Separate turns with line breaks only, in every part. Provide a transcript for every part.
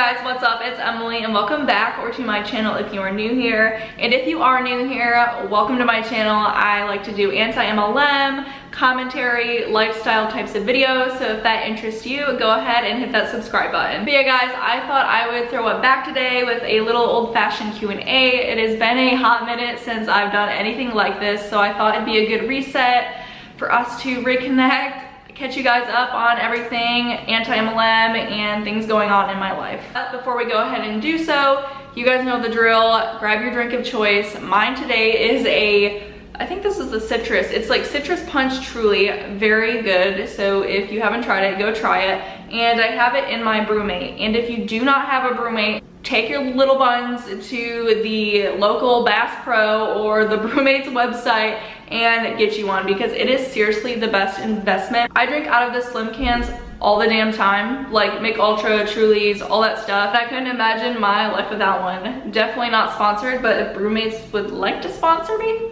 guys, what's up? It's Emily and welcome back or to my channel if you are new here. And if you are new here, welcome to my channel. I like to do anti-MLM, commentary, lifestyle types of videos. So if that interests you, go ahead and hit that subscribe button. But yeah guys, I thought I would throw it back today with a little old-fashioned Q&A. It has been a hot minute since I've done anything like this, so I thought it'd be a good reset for us to reconnect, catch you guys up on everything anti-MLM and things going on in my life. But before we go ahead and do so, you guys know the drill. Grab your drink of choice. Mine today is I think this is a citrus. It's like citrus punch, truly very good. So if you haven't tried it, go try it. And I have it in my brewmate. And if you do not have a brewmate, take your little buns to the local Bass Pro or the Brewmate's website and get you one, because it is seriously the best investment. I drink out of the slim cans all the damn time, like Mick Ultra, Trulies, all that stuff. I couldn't imagine my life without one. Definitely not sponsored, but if Brewmates would like to sponsor me,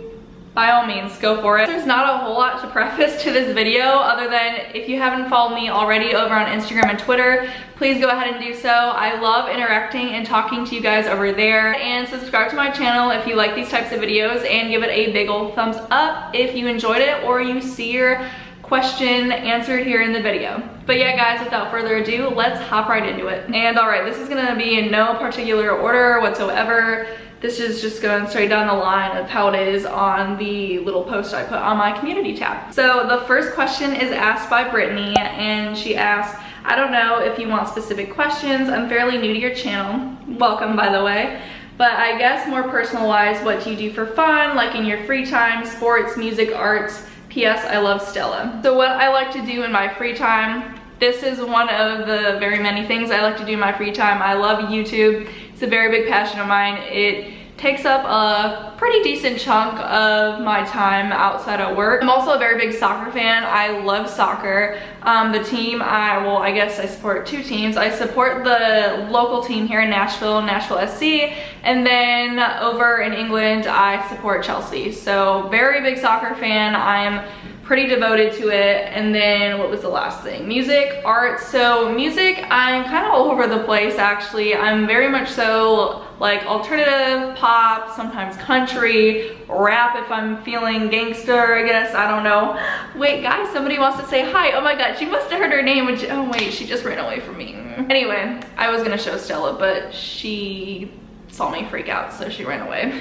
by all means, go for it. There's not a whole lot to preface to this video other than if you haven't followed me already over on Instagram and Twitter, please go ahead and do so. I love interacting and talking to you guys over there. And subscribe to my channel if you like these types of videos, and give it a big old thumbs up if you enjoyed it or you see your question answered here in the video. But yeah guys, without further ado, let's hop right into it. And alright, this is gonna be in no particular order whatsoever. This is just going straight down the line of how it is on the little post I put on my community tab. So the first question is asked by Brittany, and she asks, I don't know if you want specific questions. I'm fairly new to your channel. Welcome, by the way. But I guess more personal-wise, what do you do for fun, like in your free time, sports, music, arts? P.S. I love Stella. So what I like to do in my free time, this is one of the very many things I like to do in my free time. I love YouTube. It's a very big passion of mine. It takes up a pretty decent chunk of my time outside of work. I'm also a very big soccer fan. I love soccer. The team, I guess I support two teams. I support the local team here in Nashville, Nashville SC, and then over in England, I support Chelsea. So very big soccer fan. I'm pretty devoted to it. And then what was the last thing? Music, art. So music, I'm kind of all over the place actually. I'm very much so like alternative, pop, sometimes country, rap if I'm feeling gangster, I guess, I don't know. Wait guys, somebody wants to say hi. Oh my god, she must have heard her name. Oh wait, she just ran away from me. Anyway, I was gonna show Stella, but she saw me freak out, so she ran away.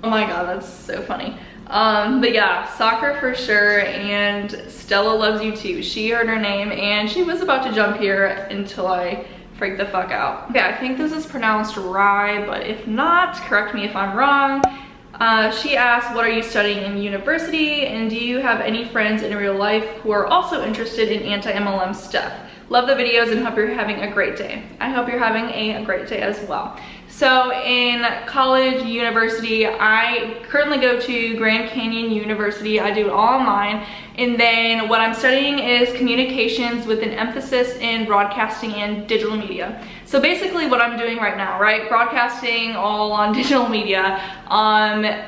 Oh my god, that's so funny. But yeah, soccer for sure, and Stella loves you too. She heard her name and she was about to jump here until I freaked the fuck out. Okay, I think this is pronounced Rye, but if not, correct me if I'm wrong. She asked, what are you studying in university, and do you have any friends in real life who are also interested in anti-MLM stuff? Love the videos and hope you're having a great day. I hope you're having a great day as well. So in college, university, I currently go to Grand Canyon University. I do it all online. And then what I'm studying is communications with an emphasis in broadcasting and digital media. So basically what I'm doing right now, right? Broadcasting all on digital media.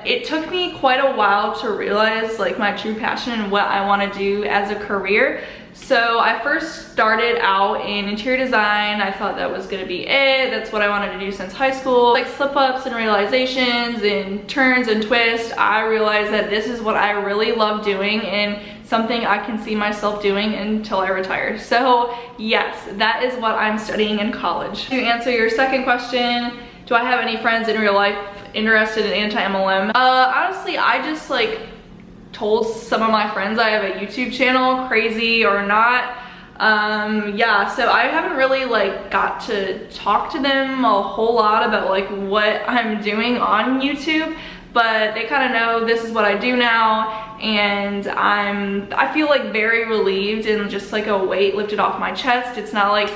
It took me quite a while to realize like my true passion and what I want to do as a career. So I first started out in interior design. I thought that was gonna be it. That's what I wanted to do since high school. Like slip-ups and realizations and turns and twists, I realized that this is what I really love doing and something I can see myself doing until I retire. So yes, that is what I'm studying in college. To answer your second question, do I have any friends in real life interested in anti-MLM? Honestly, I just like told some of my friends I have a YouTube channel, crazy or not. Yeah, so I haven't really like got to talk to them a whole lot about like what I'm doing on YouTube, but they kind of know this is what I do now, and I feel like very relieved and just like a weight lifted off my chest. It's not like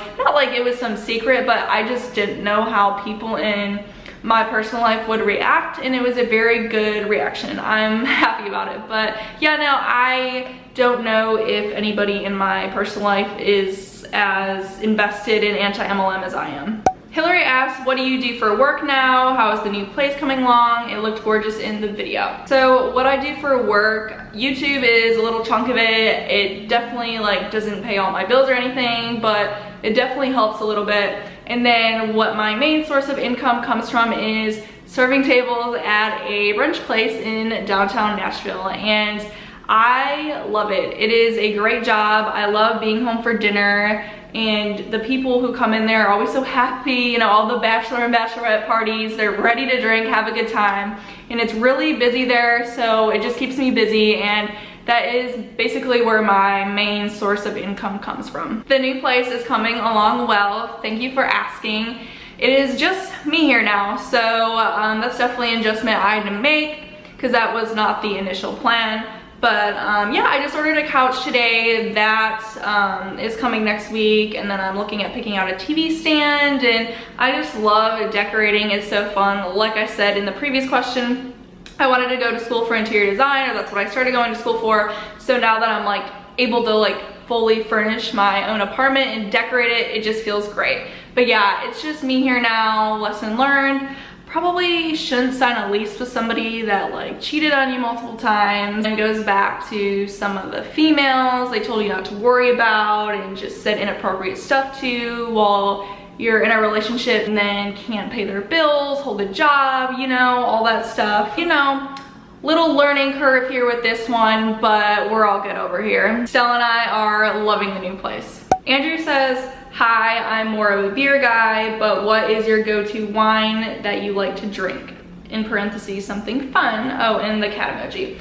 it was some secret, but I just didn't know how people in my personal life would react, and it was a very good reaction. I'm happy about it. But yeah, now I don't know if anybody in my personal life is as invested in anti-MLM as I am. Hillary asked, what do you do for work now? How is the new place coming along? It looked gorgeous in the video. So what I do for work, YouTube is a little chunk of it. It definitely like doesn't pay all my bills or anything, but it definitely helps a little bit. And then what my main source of income comes from is serving tables at a brunch place in downtown Nashville, and I love it. It is a great job. I love being home for dinner, and the people who come in there are always so happy. You know, all the bachelor and bachelorette parties, they're ready to drink, have a good time, and it's really busy there, so it just keeps me busy, and that is basically where my main source of income comes from. The new place is coming along well. Thank you for asking. It is just me here now, so that's definitely an adjustment I had to make because that was not the initial plan. But yeah, I just ordered a couch today that is coming next week, and then I'm looking at picking out a TV stand, and I just love decorating. It's so fun. Like I said in the previous question, I wanted to go to school for interior design, or that's what I started going to school for. So now that I'm like able to like fully furnish my own apartment and decorate it, it just feels great. But yeah, it's just me here now. Lesson learned. Probably shouldn't sign a lease with somebody that like cheated on you multiple times, and goes back to some of the females they told you not to worry about and just said inappropriate stuff to while you're in a relationship, and then can't pay their bills, hold a job, you know, all that stuff. You know, little learning curve here with this one, but we're all good over here. Stella and I are loving the new place. Andrew says, hi, I'm more of a beer guy, but what is your go-to wine that you like to drink? In parentheses, something fun. Oh, and the cat emoji.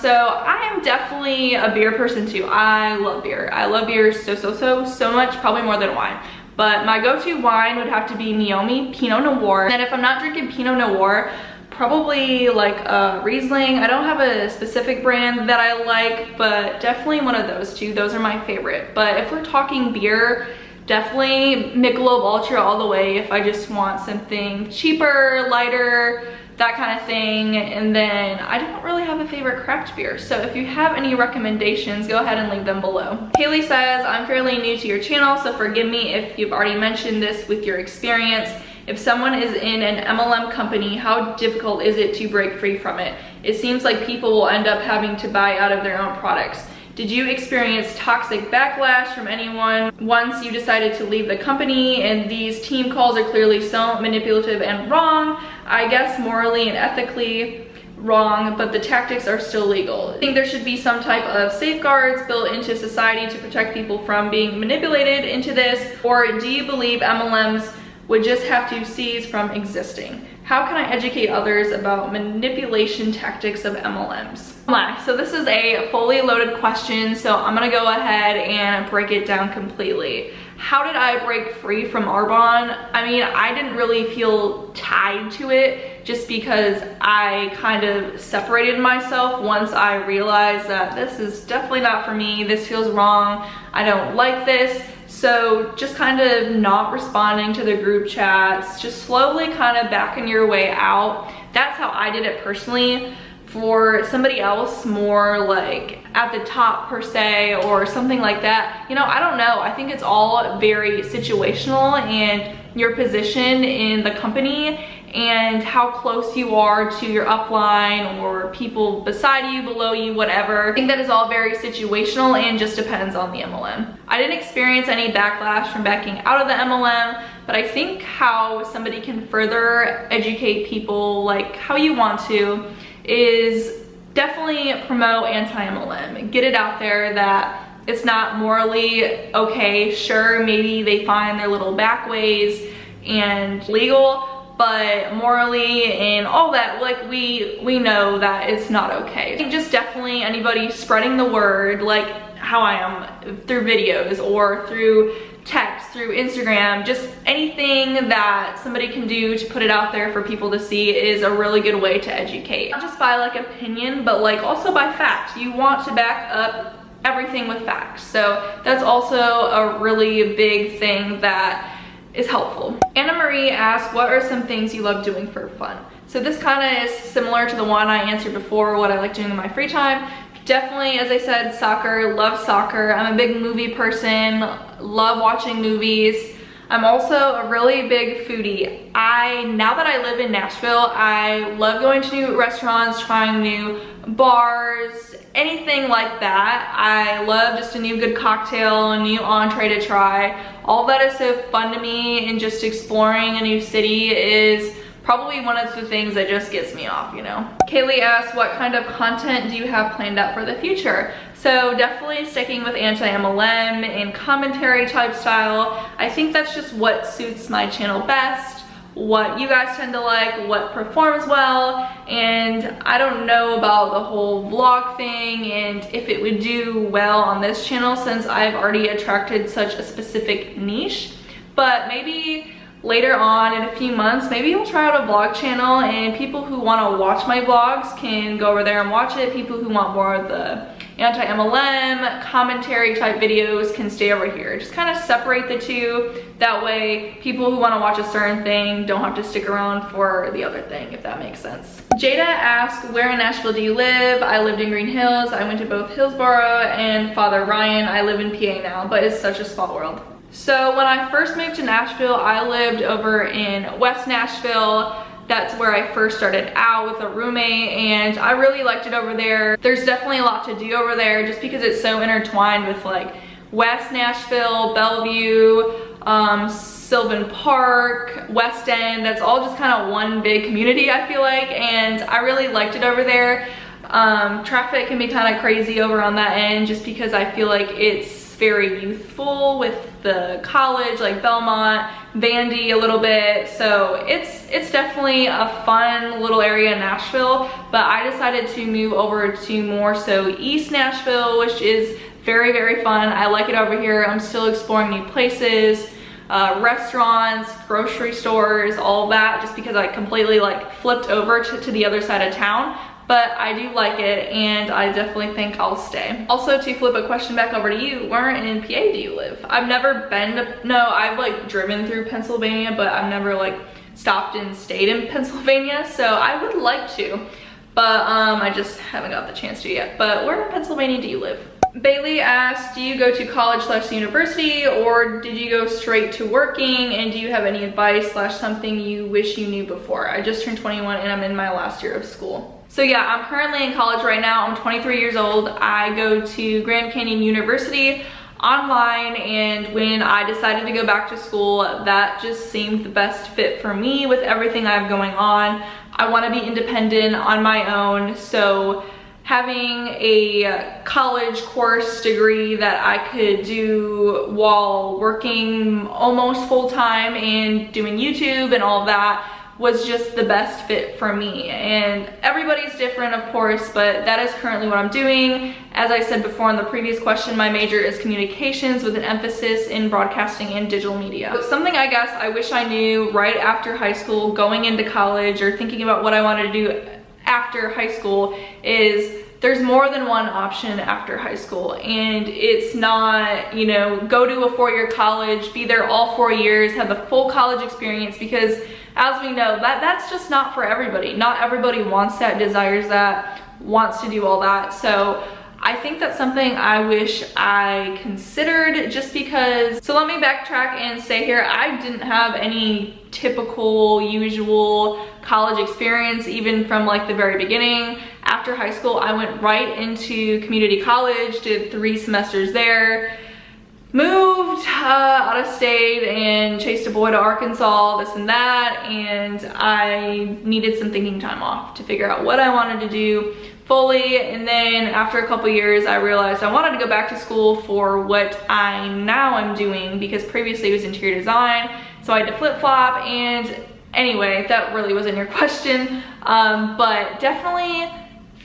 So I am definitely a beer person too. I love beer. I love beer so much, probably more than wine. But my go-to wine would have to be Meiomi Pinot Noir. And if I'm not drinking Pinot Noir, probably like a Riesling. I don't have a specific brand that I like, but definitely one of those two. Those are my favorite. But if we're talking beer, definitely Michelob Ultra all the way if I just want something cheaper, lighter, that kind of thing. And then I don't really have a favorite craft beer, so if you have any recommendations, go ahead and leave them below. Haley says, I'm fairly new to your channel, so forgive me if you've already mentioned this with your experience. If someone is in an MLM company, how difficult is it to break free from it? It seems like people will end up having to buy out of their own products. Did you experience toxic backlash from anyone once you decided to leave the company? And these team calls are clearly so manipulative and wrong. I guess morally and ethically wrong, but the tactics are still legal. I think there should be some type of safeguards built into society to protect people from being manipulated into this. Or do you believe MLMs would just have to cease from existing? How can I educate others about manipulation tactics of MLMs? So this is a fully loaded question, so I'm gonna go ahead and break it down completely. How did I break free from Arbonne? I mean, I didn't really feel tied to it just because I kind of separated myself once I realized that this is definitely not for me, this feels wrong, I don't like this. So just kind of not responding to the group chats, just slowly kind of backing your way out. That's how I did it personally. For somebody else more like at the top per se or something like that, you know, I don't know. I think it's all very situational and your position in the company and how close you are to your upline or people beside you, below you, whatever. I think that is all very situational and just depends on the MLM. I didn't experience any backlash from backing out of the MLM, but I think how somebody can further educate people like how you want to is definitely promote anti-MLM. Get it out there that it's not morally okay. Sure, maybe they find their little back ways and legal, but morally and all that, like we know that it's not okay. I think just definitely anybody spreading the word, like how I am through videos or through text, through Instagram, just anything that somebody can do to put it out there for people to see is a really good way to educate. Not just by like opinion, but like also by fact. You want to back up everything with facts. So that's also a really big thing that is helpful. Anna Marie asked, what are some things you love doing for fun? So this kind of is similar to the one I answered before, what I like doing in my free time. Definitely, as I said, soccer, love soccer. I'm a big movie person, love watching movies. I'm also a really big foodie. Now that I live in Nashville, I love going to new restaurants, trying new bars, anything like that. I love just a new good cocktail, a new entree to try, all that is so fun to me, and just exploring a new city is probably one of the things that just gets me off, you know. Kaylee asks, what kind of content do you have planned out for the future? So definitely sticking with anti-MLM and commentary type style. I think that's just what suits my channel best, what you guys tend to like, what performs well, and I don't know about the whole vlog thing and if it would do well on this channel since I've already attracted such a specific niche. But maybe later on in a few months, maybe I'll try out a vlog channel, and people who want to watch my vlogs can go over there and watch it. People who want more of the anti-MLM commentary type videos can stay over here. Just kind of separate the two. That way people who want to watch a certain thing don't have to stick around for the other thing, if that makes sense. Jada asked, where in Nashville do you live? I lived in Green Hills. I went to both Hillsborough and Father Ryan. I live in PA now, but it's such a small world. So when I first moved to Nashville, I lived over in West Nashville. That's where I first started out with a roommate, and I really liked it over there. There's definitely a lot to do over there just because it's so intertwined with like West Nashville, Bellevue, Sylvan Park, West End. That's all just kind of one big community, I feel like, and I really liked it over there. Traffic can be kind of crazy over on that end just because I feel like it's very youthful with the college, like Belmont, Vandy a little bit. So it's definitely a fun little area in Nashville, but I decided to move over to more so East Nashville, which is very, very fun. I like it over here. I'm still exploring new places, restaurants, grocery stores, all of that, just because I completely like flipped over to the other side of town. But I do like it, and I definitely think I'll stay. Also, to flip a question back over to you, where in PA do you live? I've never been to, no, I've like driven through Pennsylvania, but I've never like stopped and stayed in Pennsylvania, so I would like to, but I just haven't got the chance to yet. But where in Pennsylvania do you live? Bailey asked, do you go to college/university, or did you go straight to working, and do you have any advice/something you wish you knew before? I just turned 21 and I'm in my last year of school. So yeah, I'm currently in college right now. I'm 23 years old. I go to Grand Canyon University online, and when I decided to go back to school, that just seemed the best fit for me with everything I have going on. I want to be independent on my own, so having a college course degree that I could do while working almost full-time and doing YouTube and all of that was just the best fit for me. And everybody's different, of course, but that is currently what I'm doing. As I said before in the previous question, my major is communications with an emphasis in broadcasting and digital media. But something I guess I wish I knew right after high school, going into college, or thinking about what I wanted to do after high school is there's more than one option after high school, and it's not, you know, go to a 4-year college, be there all 4 years, have the full college experience, because as we know, that's just not for everybody. Not everybody wants that, desires that, wants to do all that. So I think that's something I wish I considered, just because. So let me backtrack and say here, I didn't have any typical, usual college experience, even from like the very beginning. After high school, I went right into community college, did 3 semesters there, moved out of state and chased a boy to Arkansas, this and that, and I needed some thinking time off to figure out what I wanted to do fully. And then after a couple years, I realized I wanted to go back to school for what I now am doing, because previously it was interior design, so I had to flip-flop. And anyway, that really wasn't your question, but definitely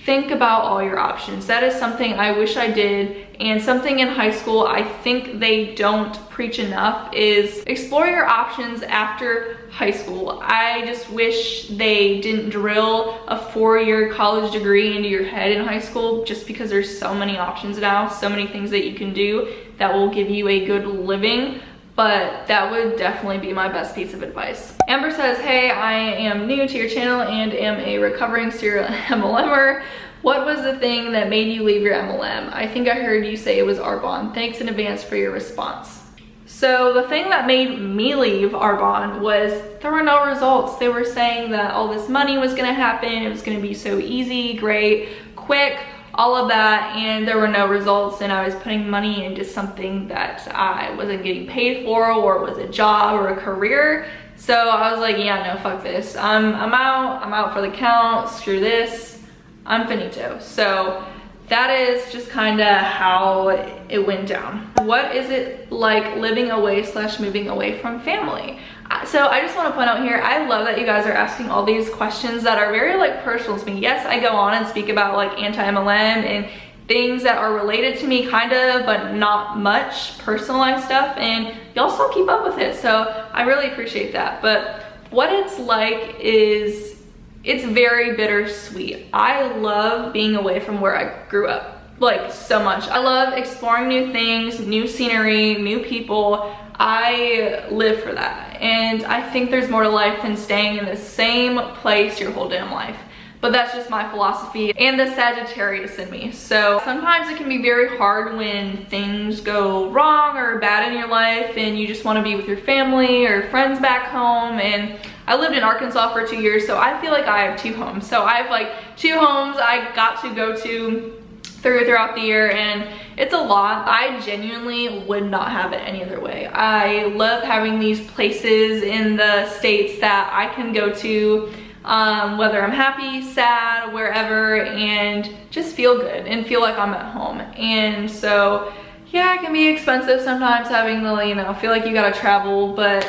think about all your options. That is something I wish I did, and something in high school I think they don't preach enough is explore your options after high school. I just wish they didn't drill a 4-year college degree into your head in high school, just because there's so many options now, so many things that you can do that will give you a good living. But that would definitely be my best piece of advice. Amber says, hey, I am new to your channel and am a recovering serial MLMer. What was the thing that made you leave your MLM? I think I heard you say it was Arbonne. Thanks in advance for your response. So the thing that made me leave Arbonne was there were no results. They were saying that all this money was gonna happen. It was gonna be so easy, great, quick. all of that, and there were no results, and I was putting money into something that I wasn't getting paid for, or was a job or a career. So I was like, yeah, no, fuck this. I'm out for the count, screw this, I'm finito. So that is just kind of how it went down. What is it like living away / moving away from family? So I just want to point out here, I love that you guys are asking all these questions that are very like personal to me. Yes, I go on and speak about like anti-MLM and things that are related to me kind of, but not much personalized stuff, and y'all still keep up with it, so I really appreciate that. But what it's like is, it's very bittersweet. I love being away from where I grew up, like so much. I love exploring new things, new scenery, new people. I live for that, and I think there's more to life than staying in the same place your whole damn life. But that's just my philosophy and the Sagittarius in me. So sometimes it can be very hard when things go wrong or bad in your life and you just want to be with your family or friends back home. And I lived in Arkansas for 2 years, so I feel like I have 2 homes. So I have like 2 homes I got to go to throughout the year, and it's a lot. I genuinely would not have it any other way. I love having these places in the States that I can go to, whether I'm happy, sad, wherever, and just feel good and feel like I'm at home. And so yeah, it can be expensive sometimes having the, you know, feel like you gotta travel, but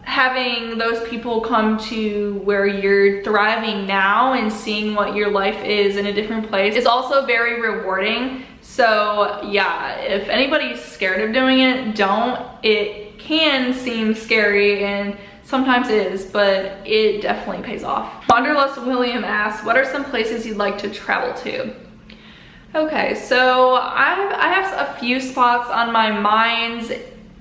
having those people come to where you're thriving now and seeing what your life is in a different place is also very rewarding. So yeah, if anybody's scared of doing it, don't. It can seem scary, and sometimes it is, but it definitely pays off. Wanderlust William asks, what are some places you'd like to travel to? Okay, so I have a few spots on my mind.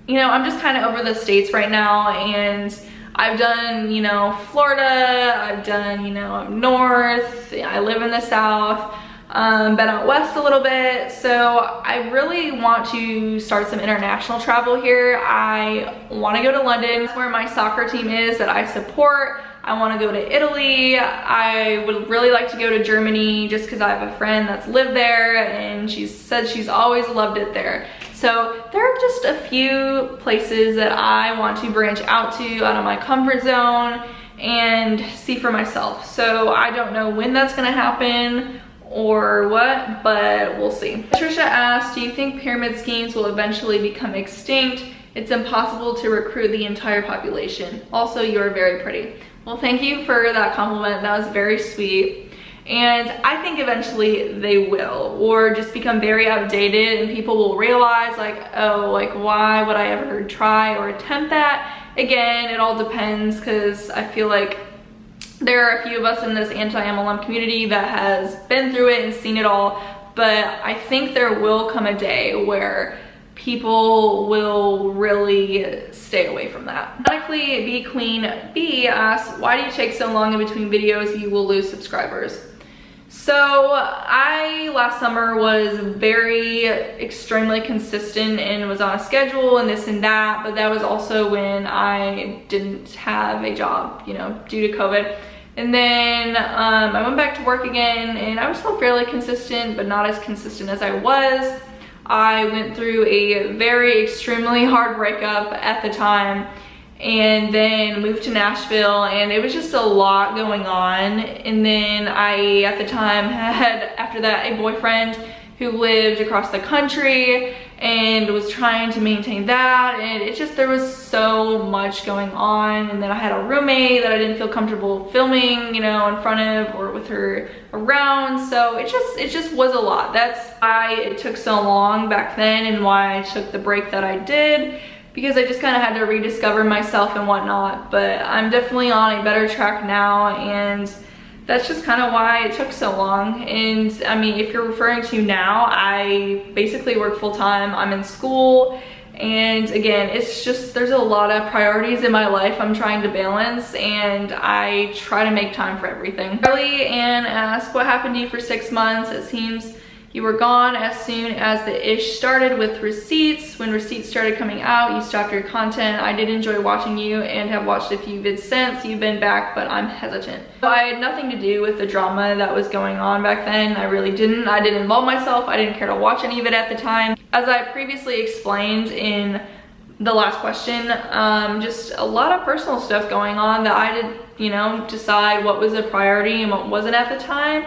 You know, I'm just kind of over the States right now, and I've done, you know, Florida, I've done, you know, up north, I live in the South, been out west a little bit. So I really want to start some international travel here. I want to go to London. That's where my soccer team is that I support. I want to go to Italy. I would really like to go to Germany just because I have a friend that's lived there, and she said she's always loved it there. So there are just a few places that I want to branch out of my comfort zone and see for myself. So I don't know when that's gonna happen or what, but we'll see. Trisha asked, do you think pyramid schemes will eventually become extinct? It's impossible to recruit the entire population. Also, you're very pretty. Well, thank you for that compliment. That was very sweet. And I think eventually they will, or just become very outdated, and people will realize like, oh, like why would I ever try or attempt that? Again, it all depends, because I feel like there are a few of us in this anti-MLM community that has been through it and seen it all, but I think there will come a day where people will really stay away from that. Ironically, B Queen B asks, why do you take so long in between videos? You will lose subscribers. So I last summer was very extremely consistent and was on a schedule and this and that, but that was also when I didn't have a job, you know, due to COVID. And then I went back to work again, and I was still fairly consistent, but not as consistent as I was. I went through a very extremely hard breakup at the time, and then moved to Nashville, and it was just a lot going on. And then I, at the time, had, after that, a boyfriend who lived across the country and was trying to maintain that, and it just, there was so much going on. And then I had a roommate that I didn't feel comfortable filming, you know, in front of or with her around, so it just was a lot. That's why it took so long back then, and why I took the break that I did, because I just kind of had to rediscover myself and whatnot. But I'm definitely on a better track now, and that's just kind of why it took so long. And I mean, if you're referring to now, I basically work full-time, I'm in school, and again, it's just, there's a lot of priorities in my life I'm trying to balance, and I try to make time for everything. Carly Ann asked, what happened to you for 6 months? It seems You were gone as soon as the ish started with receipts. When receipts started coming out, you stopped your content. I did enjoy watching you and have watched a few vids since you've been back, but I'm hesitant. So I had nothing to do with the drama that was going on back then. I really didn't. I didn't involve myself. I didn't care to watch any of it at the time. As I previously explained in the last question, just a lot of personal stuff going on that I did, you know, decide what was a priority and what wasn't at the time.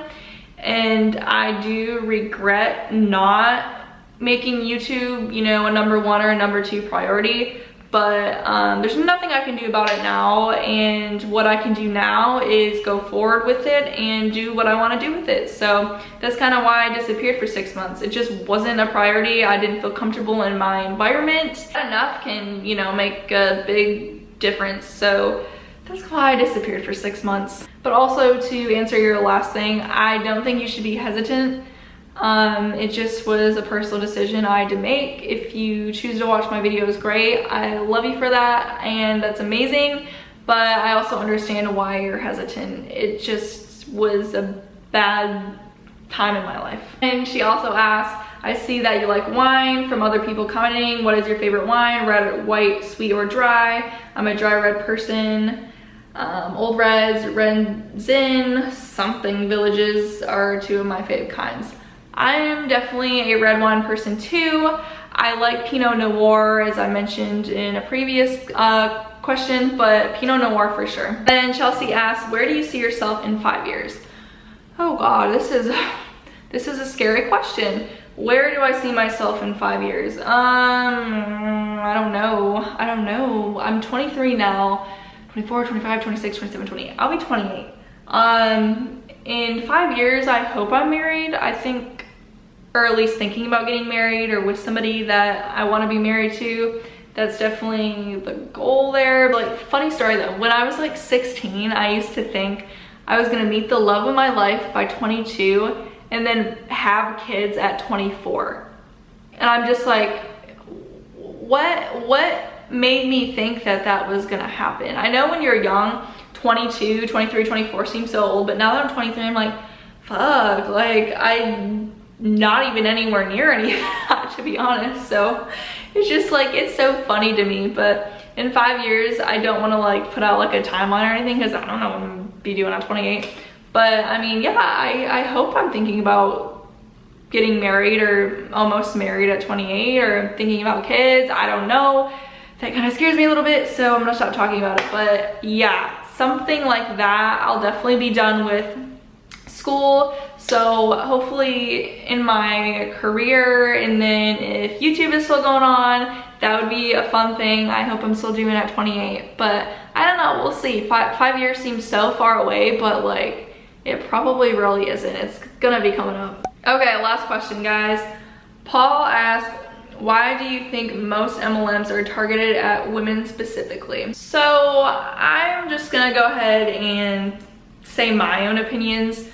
And I do regret not making YouTube, you know, a #1 or a #2 priority, but there's nothing I can do about it now. And what I can do now is go forward with it and do what I want to do with it. So that's kind of why I disappeared for 6 months. It just wasn't a priority. I didn't feel comfortable in my environment. Enough can, you know, make a big difference. So that's why I disappeared for 6 months. But also, to answer your last thing, I don't think you should be hesitant. It just was a personal decision I had to make. If you choose to watch my videos, great. I love you for that, and that's amazing. But I also understand why you're hesitant. It just was a bad time in my life. And she also asked, I see that you like wine from other people commenting. What is your favorite wine? Red, white, sweet, or dry? I'm a dry red person. Old Reds, Red Zin, something villages are two of my favorite kinds. I am definitely a red wine person too. I like Pinot Noir, as I mentioned in a previous question, but Pinot Noir for sure. Then Chelsea asks, where do you see yourself in 5 years? Oh God, this is a scary question. Where do I see myself in 5 years? I don't know. I'm 23 now. 24, 25, 26, 27, 28. I'll be 28. In 5 years, I hope I'm married. I think, or at least thinking about getting married or with somebody that I want to be married to. That's definitely the goal there. Like, funny story though, when I was like 16, I used to think I was gonna meet the love of my life by 22 and then have kids at 24. And I'm just like, what made me think that that was gonna happen? I know when you're young, 22, 23, 24 seems so old, but now that I'm 23, I'm like, fuck, like I'm not even anywhere near any of that, to be honest. So it's just like, it's so funny to me. But in 5 years, I don't want to like put out like a timeline or anything, because I don't know what I'm gonna be doing at 28. But I mean, yeah, I hope I'm thinking about getting married or almost married at 28, or thinking about kids. I don't know. That kind of scares me a little bit, so I'm gonna stop talking about it. But yeah, something like that. I'll definitely be done with school, so hopefully in my career, and then if YouTube is still going on, that would be a fun thing. I hope I'm still doing at 28, but I don't know, we'll see. Five years seems so far away, but like it probably really isn't. It's gonna be coming up. Okay, last question, guys. Paul asked, why do you think most MLMs are targeted at women specifically? So I'm just gonna go ahead and say my own opinions.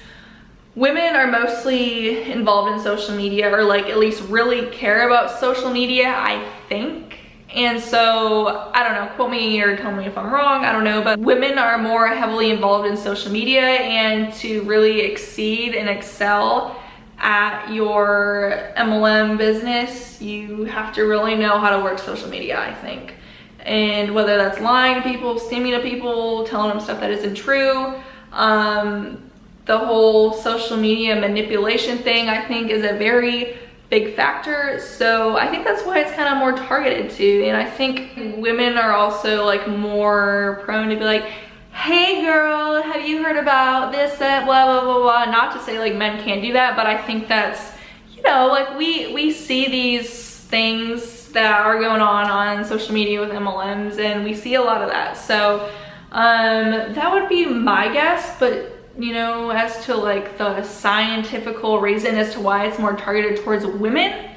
Women are mostly involved in social media, or like at least really care about social media, I think. And so, I don't know, quote me or tell me if I'm wrong, I don't know, but women are more heavily involved in social media, and to really exceed and excel at your MLM business, you have to really know how to work social media, I think. And whether that's lying to people, scamming to people, telling them stuff that isn't true, the whole social media manipulation thing, I think, is a very big factor. So I think that's why it's kind of more targeted to. And I think women are also like more prone to be like, hey girl, have you heard about this, that, blah, blah, blah, blah. Not to say like men can't do that, but I think that's, you know, like we see these things that are going on social media with MLMs, and we see a lot of that. So that would be my guess, but you know, as to like the scientifical reason as to why it's more targeted towards women,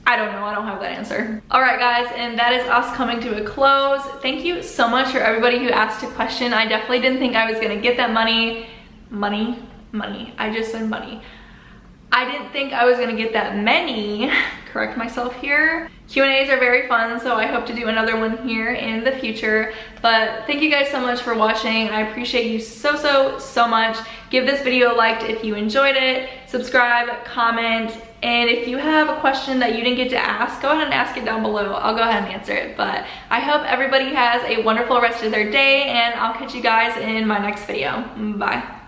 I don't know, I don't have that answer. All right guys, and that is us coming to a close. Thank you so much for everybody who asked a question. I definitely didn't think I was gonna get that money. I just said money. I didn't think I was gonna get that many. Correct myself here. Q&As are very fun, so I hope to do another one here in the future. But thank you guys so much for watching. I appreciate you so much. Give this video a like if you enjoyed it. Subscribe, comment, and if you have a question that you didn't get to ask, go ahead and ask it down below. I'll go ahead and answer it. But I hope everybody has a wonderful rest of their day, and I'll catch you guys in my next video. Bye.